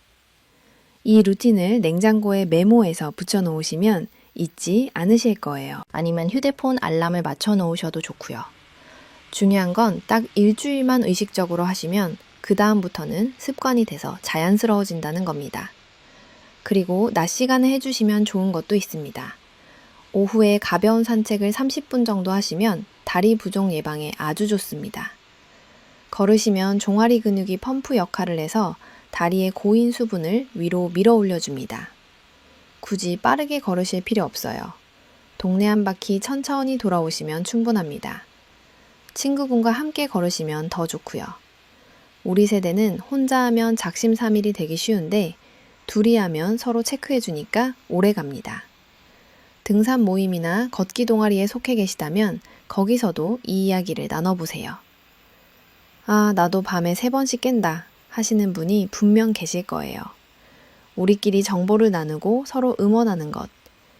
이 루틴을 냉장고에 메모해서 붙여 놓으시면 잊지 않으실 거예요. 아니면 휴대폰 알람을 맞춰 놓으셔도 좋고요. 중요한 건 딱 일주일만 의식적으로 하시면 그 다음부터는 습관이 돼서 자연스러워진다는 겁니다. 그리고 낮 시간에 해주시면 좋은 것도 있습니다. 오후에 가벼운 산책을 30분 정도 하시면 다리 부종 예방에 아주 좋습니다. 걸으시면 종아리 근육이 펌프 역할을 해서 다리의 고인 수분을 위로 밀어 올려줍니다. 굳이 빠르게 걸으실 필요 없어요. 동네 한 바퀴 천천히 돌아오시면 충분합니다. 친구분과 함께 걸으시면 더 좋고요. 우리 세대는 혼자 하면 작심삼일이 되기 쉬운데 둘이 하면 서로 체크해 주니까 오래 갑니다. 등산 모임이나 걷기 동아리에 속해 계시다면 거기서도 이 이야기를 나눠보세요. 아, 나도 밤에 3번씩 깬다 하시는 분이 분명 계실 거예요. 우리끼리 정보를 나누고 서로 응원하는 것,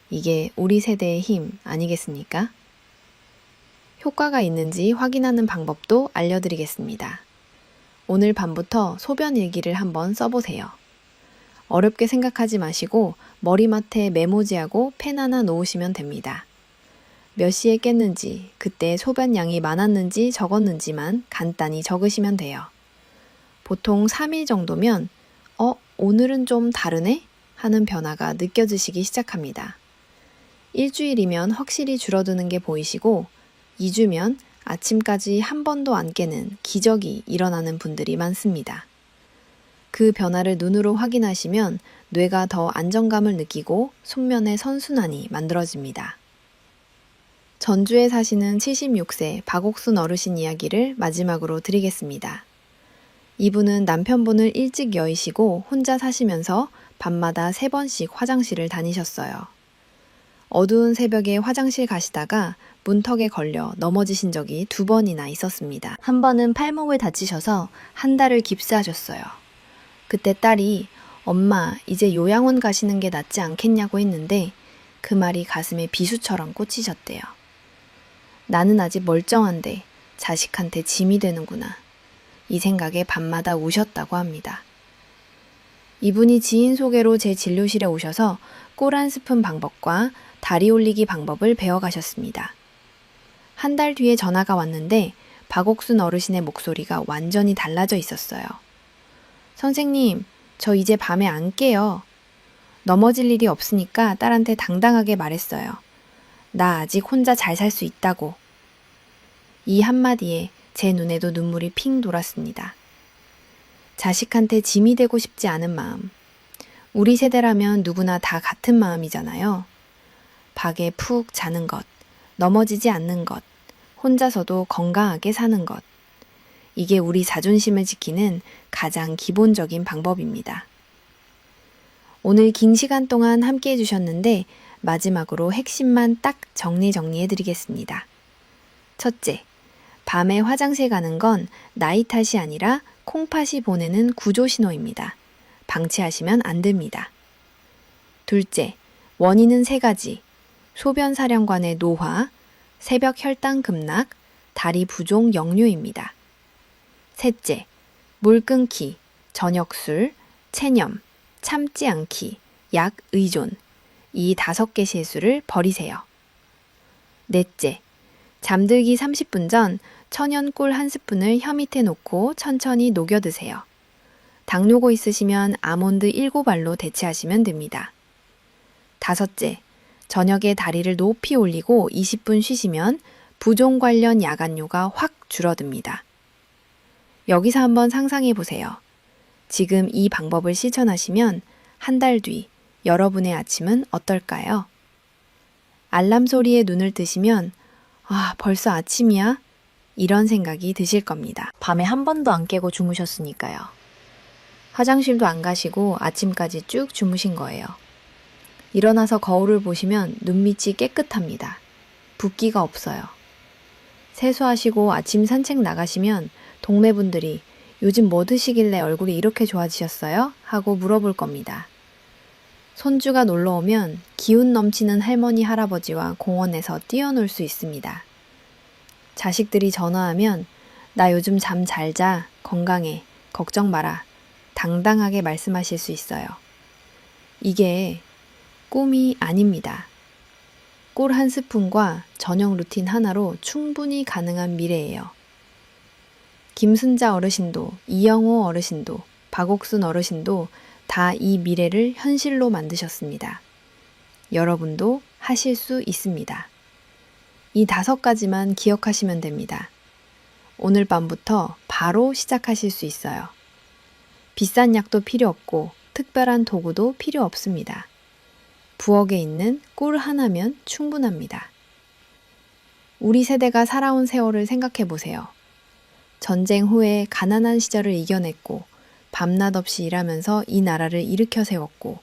이게 우리 세대의 힘 아니겠습니까? 효과가 있는지 확인하는 방법도 알려드리겠습니다. 오늘 밤부터 소변 일기를 한번 써보세요. 어렵게 생각하지 마시고 머리맡에 메모지하고 펜 하나 놓으시면 됩니다. 몇 시에 깼는지, 그때 소변 양이 많았는지 적었는지만 간단히 적으시면 돼요. 보통 3일 정도면 오늘은 좀 다르네? 하는 변화가 느껴지시기 시작합니다. 일주일이면 확실히 줄어드는 게 보이시고 2주면 아침까지 한 번도 안 깨는 기적이 일어나는 분들이 많습니다. 그 변화를 눈으로 확인하시면 뇌가 더 안정감을 느끼고 숙면의 선순환이 만들어집니다. 전주에 사시는 76세 박옥순 어르신 이야기를 마지막으로 드리겠습니다. 이분은 남편분을 일찍 여의시고 혼자 사시면서 밤마다 3번씩 화장실을 다니셨어요. 어두운 새벽에 화장실 가시다가 문턱에 걸려 넘어지신 적이 2번이나 있었습니다. 한 번은 팔목을 다치셔서 한 달을 깁스하셨어요. 그때 딸이 엄마 이제 요양원 가시는 게 낫지 않겠냐고 했는데 그 말이 가슴에 비수처럼 꽂히셨대요. 나는 아직 멀쩡한데 자식한테 짐이 되는구나. 이 생각에 밤마다 우셨다고 합니다. 이분이 지인 소개로 제 진료실에 오셔서 꿀 한 스푼 방법과 다리 올리기 방법을 배워가셨습니다. 한 달 뒤에 전화가 왔는데 박옥순 어르신의 목소리가 완전히 달라져 있었어요. 선생님, 저 이제 밤에 안 깨요. 넘어질 일이 없으니까 딸한테 당당하게 말했어요. 나 아직 혼자 잘 살 수 있다고. 이 한마디에 제 눈에도 눈물이 핑 돌았습니다. 자식한테 짐이 되고 싶지 않은 마음. 우리 세대라면 누구나 다 같은 마음이잖아요. 밖에 푹 자는 것, 넘어지지 않는 것, 혼자서도 건강하게 사는 것. 이게 우리 자존심을 지키는 가장 기본적인 방법입니다. 오늘 긴 시간 동안 함께 해주셨는데 마지막으로 핵심만 딱 정리해드리겠습니다. 첫째, 밤에 화장실 가는 건 나이 탓이 아니라 콩팥이 보내는 구조 신호입니다. 방치하시면 안 됩니다. 둘째, 원인은 3가지. 소변 사령관의 노화, 새벽 혈당 급락, 다리 부종 역류입니다. 셋째, 물 끊기, 저녁술, 체념, 참지 않기, 약 의존. 이 5개 실수를 버리세요. 넷째, 잠들기 30분 전 천연꿀 한 스푼을 혀 밑에 놓고 천천히 녹여 드세요. 당뇨고 있으시면 아몬드 7알로 대체하시면 됩니다. 다섯째, 저녁에 다리를 높이 올리고 20분 쉬시면 부종 관련 야간뇨가 확 줄어듭니다. 여기서 한번 상상해 보세요. 지금 이 방법을 실천하시면 한 달 뒤 여러분의 아침은 어떨까요? 알람 소리에 눈을 뜨시면 아, 벌써 아침이야? 이런 생각이 드실 겁니다. 밤에 한 번도 안 깨고 주무셨으니까요. 화장실도 안 가시고 아침까지 쭉 주무신 거예요. 일어나서 거울을 보시면 눈밑이 깨끗합니다. 붓기가 없어요. 세수하시고 아침 산책 나가시면 동네 분들이 요즘 뭐 드시길래 얼굴이 이렇게 좋아지셨어요? 하고 물어볼 겁니다. 손주가 놀러 오면 기운 넘치는 할머니, 할아버지와 공원에서 뛰어놀 수 있습니다. 자식들이 전화하면 나 요즘 잠 잘 자, 건강해, 걱정 마라, 당당하게 말씀하실 수 있어요. 이게 꿈이 아닙니다. 꿀 한 스푼과 저녁 루틴 하나로 충분히 가능한 미래예요. 김순자 어르신도, 이영호 어르신도, 박옥순 어르신도 다 이 미래를 현실로 만드셨습니다. 여러분도 하실 수 있습니다. 이 5가지만 기억하시면 됩니다. 오늘 밤부터 바로 시작하실 수 있어요. 비싼 약도 필요 없고 특별한 도구도 필요 없습니다. 부엌에 있는 꿀 하나면 충분합니다. 우리 세대가 살아온 세월을 생각해 보세요. 전쟁 후에 가난한 시절을 이겨냈고 밤낮 없이 일하면서 이 나라를 일으켜 세웠고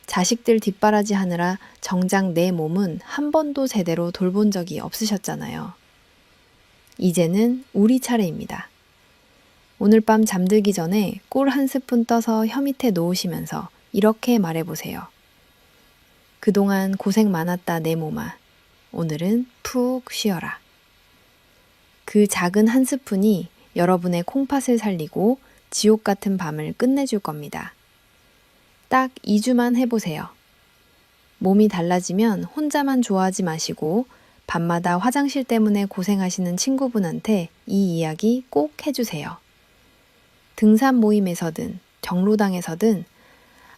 자식들 뒷바라지 하느라 정작 내 몸은 한 번도 제대로 돌본 적이 없으셨잖아요. 이제는 우리 차례입니다. 오늘 밤 잠들기 전에 꿀 한 스푼 떠서 혀 밑에 놓으시면서 이렇게 말해보세요. 그동안 고생 많았다 내 몸아. 오늘은 푹 쉬어라. 그 작은 한 스푼이 여러분의 콩팥을 살리고 지옥 같은 밤을 끝내줄 겁니다. 딱 2주만 해보세요. 몸이 달라지면 혼자만 좋아하지 마시고 밤마다 화장실 때문에 고생하시는 친구분한테 이 이야기 꼭 해주세요. 등산 모임에서든 경로당에서든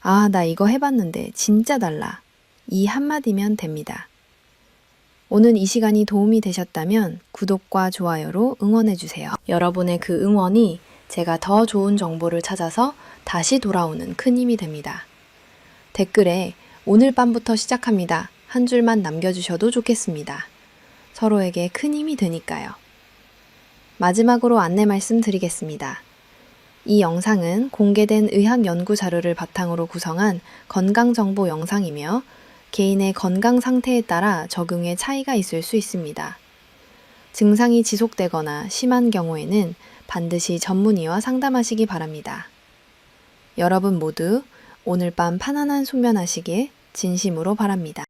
아, 나 이거 해봤는데 진짜 달라. 이 한마디면 됩니다. 오늘 이 시간이 도움이 되셨다면 구독과 좋아요로 응원해주세요. 여러분의 그 응원이 제가 더 좋은 정보를 찾아서 다시 돌아오는 큰 힘이 됩니다. 댓글에 오늘 밤부터 시작합니다. 한 줄만 남겨주셔도 좋겠습니다. 서로에게 큰 힘이 되니까요. 마지막으로 안내 말씀드리겠습니다. 이 영상은 공개된 의학 연구 자료를 바탕으로 구성한 건강정보 영상이며 개인의 건강 상태에 따라 적용에 차이가 있을 수 있습니다. 증상이 지속되거나 심한 경우에는 반드시 전문의와 상담하시기 바랍니다. 여러분 모두 오늘 밤 편안한 숙면하시길 진심으로 바랍니다.